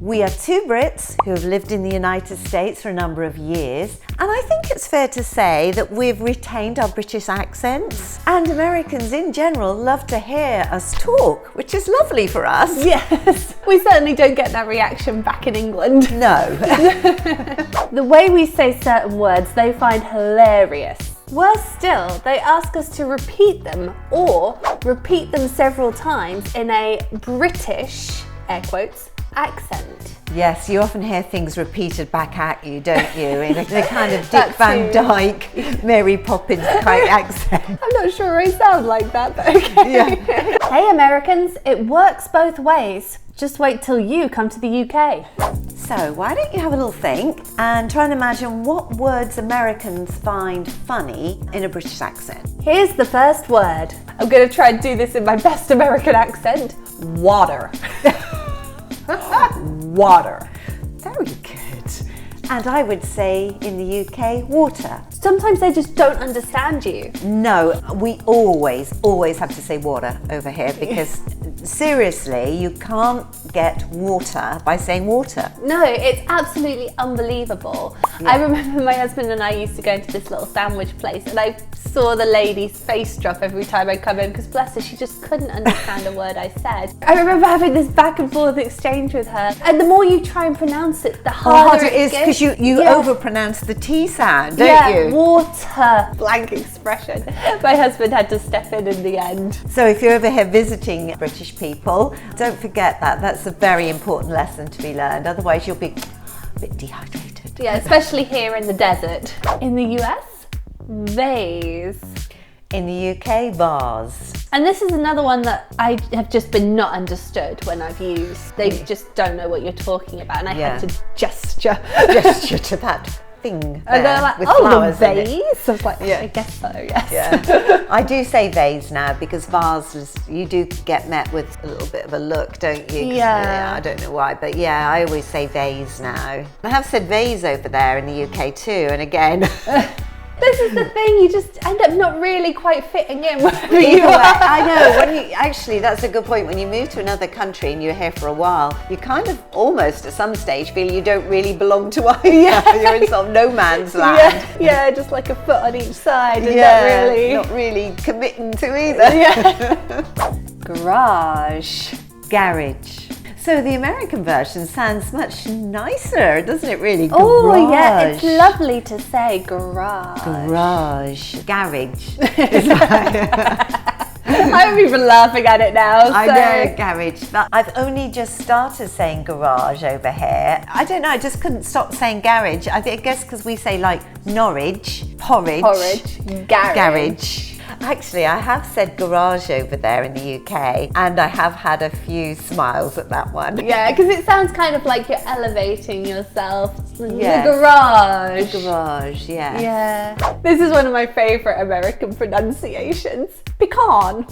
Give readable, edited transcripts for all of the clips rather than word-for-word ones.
We are two Brits who have lived in the United States for a number of years, and I think it's fair to say that we've retained our British accents, and Americans in general love to hear us talk, which is lovely for us. Yes, we certainly don't get that reaction back in England. No. The way we say certain words they find hilarious. Worse still, they ask us to repeat them or repeat them several times in a British, air quotes, accent. Yes, you often hear things repeated back at you, don't you? In a kind of Dick Van Dyke, Mary Poppins kind of accent. I'm not sure I sound like that, but okay. Yeah. Hey Americans, it works both ways. Just wait till you come to the UK. So why don't you have a little think and try and imagine what words Americans find funny in a British accent. Here's the first word. I'm going to try and do this in my best American accent. Water. Water. Very good. And I would say in the UK, water. Sometimes they just don't understand you. No, we always have to say water over here because seriously, you can't get water by saying water. No, it's absolutely unbelievable. Yeah. I remember my husband and I used to go into this little sandwich place and I saw the lady's face drop every time I come in because bless her, she just couldn't understand a word I said. I remember having this back and forth exchange with her, and the more you try and pronounce it, the harder it is because you overpronounce the T sound, don't you? Water. Blank expression. My husband had to step in the end. So if you're over here visiting British people, don't forget that. That's a very important lesson to be learned. Otherwise you'll be a bit dehydrated. Yeah, especially here in the desert. In the US, vase. In the UK, vase. And this is another one that I have just been not understood when I've used. They just don't know what you're talking about, and I had to gesture to that thing there, and they're like, with oh, flowers the in vase? it. I was like, I guess so, yes. Yeah. I do say vase now because vase, you do get met with a little bit of a look, don't you? Yeah. I don't know why, but yeah, I always say vase now. I have said vase over there in the UK too, and again... This is the thing, you just end up not really quite fitting in wherever you are. I know, actually that's a good point. When you move to another country and you're here for a while, you kind of almost at some stage feel you don't really belong to either. Yeah. You're in sort of no man's land. Yeah, just like a foot on each side and not really committing to either. Yeah. Garage. Garage. So the American version sounds much nicer, doesn't it really? Garage. Oh yeah, it's lovely to say garage. Garage. Garage. I'm even laughing at it now. I know, garage, but I've only just started saying garage over here. I don't know, I just couldn't stop saying garage. I guess because we say like Norwich, porridge, garage. Actually, I have said garage over there in the UK, and I have had a few smiles at that one. Yeah, because it sounds kind of like you're elevating yourself. Yes. The garage. The garage, yeah. Yeah. This is one of my favourite American pronunciations. Pecan.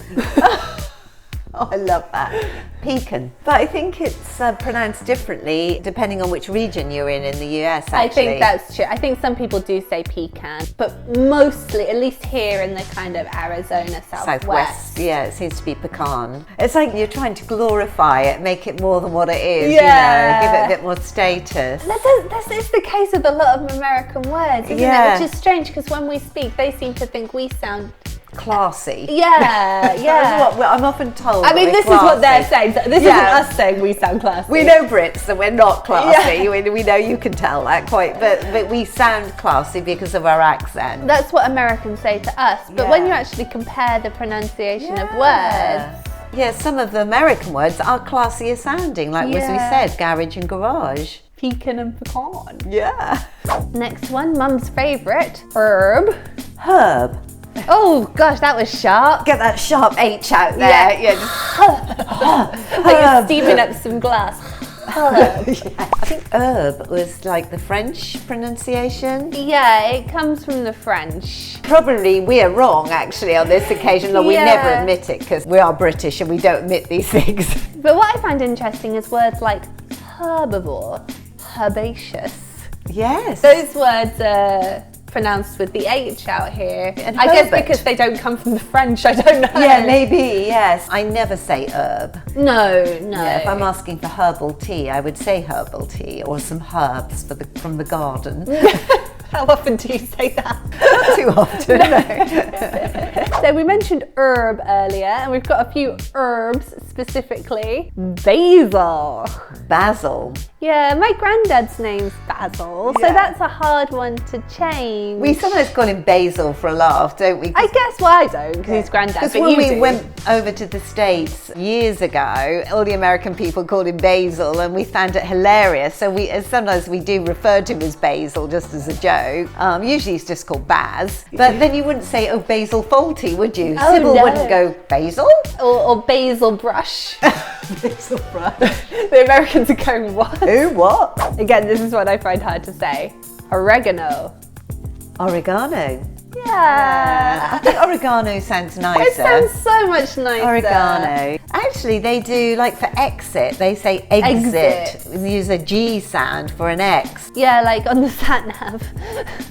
Oh, I love that. Pecan. But I think it's pronounced differently depending on which region you're in the US, actually. I think that's true. I think some people do say pecan, but mostly, at least here in the kind of Arizona, Southwest. Yeah, it seems to be pecan. It's like you're trying to glorify it, make it more than what it is, yeah. Give it a bit more status. This is the case with a lot of American words, isn't it? Which is strange because when we speak, they seem to think we sound classy. Yeah, yeah. That's what I'm often told. I mean, this classy. is what they're saying. This isn't us saying we sound classy. We know Brits that we're not classy. Yeah. We know you can tell that quite, but we sound classy because of our accent. That's what Americans say to us. But when you actually compare the pronunciation of words. Yeah, some of the American words are classier sounding, like as we said, garage and garage. Pecan and pecan. Yeah. Next one, Mum's favourite, herb. Herb. Oh gosh, that was sharp. Get that sharp H out there. Yeah. Like you're steaming up some glass. Herb. I think herb was like the French pronunciation. Yeah, it comes from the French. Probably we are wrong actually on this occasion, though we never admit it because we are British and we don't admit these things. But what I find interesting is words like herbivore, herbaceous. Yes. Those words are pronounced with the H out here. And I guess Herbert. because they don't come from the French, I don't know. Yeah, maybe, yes. I never say herb. No. Yeah, if I'm asking for herbal tea, I would say herbal tea or some herbs from the garden. How often do you say that? Not too often, no. So we mentioned herb earlier, and we've got a few herbs specifically. Basil. Basil. Yeah, my granddad's name's Basil, so Yeah. that's a hard one to change. We sometimes call him Basil for a laugh, don't we? I guess why I don't, because he's granddad, Because but when you we do. went over to the States years ago, all the American people called him Basil, and we found it hilarious. So sometimes we do refer to him as Basil just as a joke. Usually he's just called Baz. But then you wouldn't say, oh, Basil Fawlty, would you? Oh, Sybil no. wouldn't go, Basil? Or basil brush. Basil brush. The Americans are going, what? Who, what? Again, this is what I find hard to say. Oregano. Oregano. Yeah. I think oregano sounds nicer. It sounds so much nicer. Oregano. Actually, they do, like for exit, they say exit. They use a G sound for an X. Yeah, like on the sat nav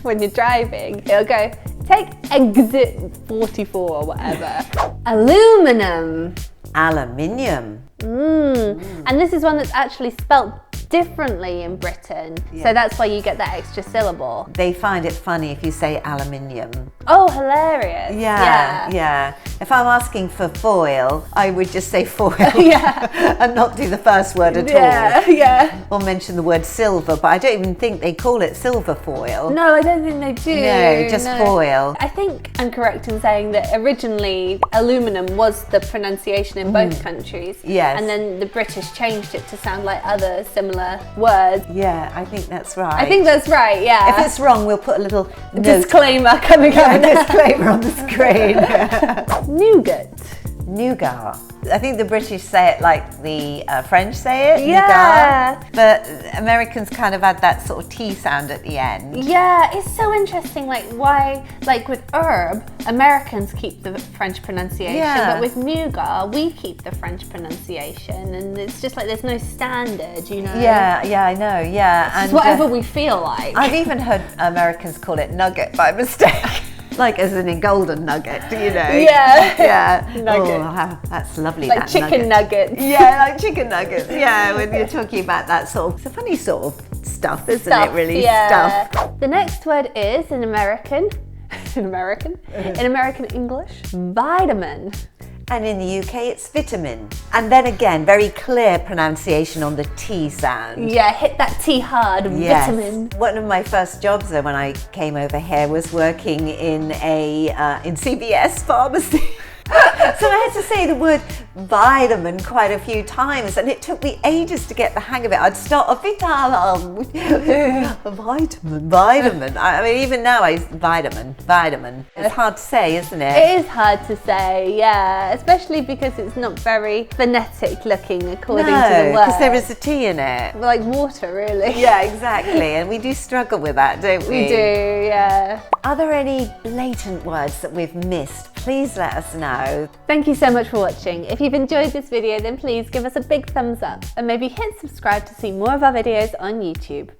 when you're driving, it'll go, take exit 44 or whatever. Aluminum. Aluminium. And this is one that's actually spelt differently in Britain. Yeah. So that's why you get that extra syllable. They find it funny if you say aluminium. Oh, hilarious. Yeah. If I'm asking for foil, I would just say foil. Yeah. And not do the first word at all. Yeah. Or mention the word silver, but I don't even think they call it silver foil. No, I don't think they do. No, just foil. I think I'm correct in saying that originally aluminum was the pronunciation in both countries. Yes. And then the British changed it to sound like other similar words. Yeah, I think that's right. I think that's right, yeah. If it's wrong, we'll put a little note. Disclaimer coming Yeah, up. disclaimer on the screen. Nougat. Nougat. I think the British say it like the French say it. Yeah. Nougat. But Americans kind of add that sort of T sound at the end. Yeah, it's so interesting, like why, like with herb, Americans keep the French pronunciation, Yeah. but with nougat, we keep the French pronunciation, and it's just like there's no standard, you know? Yeah, I know, yeah. It's whatever we feel like. I've even heard Americans call it nugget by mistake. Like as in a golden nugget, you know? Yeah. Yeah. Nugget. Oh, that's lovely. Like that chicken nugget. nuggets. Yeah, like chicken nuggets. Yeah, when you're talking about that sort of, it's a funny sort of stuff, isn't it? Really, stuff. The next word is in American English, vitamin. And in the UK, it's vitamin. And then again, very clear pronunciation on the T sound. Yeah, hit that T hard, Yes. vitamin. One of my first jobs though when I came over here was working in in CVS pharmacy. So I had to say the word vitamin quite a few times, and it took me ages to get the hang of it. I'd start a vitamin. I mean, even now, vitamin. It's hard to say, isn't it? It is hard to say, yeah, especially because it's not very phonetic looking according to the word. because there is a T in it. Like water, really. Yeah, exactly. And we do struggle with that, don't we? We do, yeah. Are there any blatant words that we've missed? Please let us know. Thank you so much for watching. If you've enjoyed this video, then please give us a big thumbs up and maybe hit subscribe to see more of our videos on YouTube.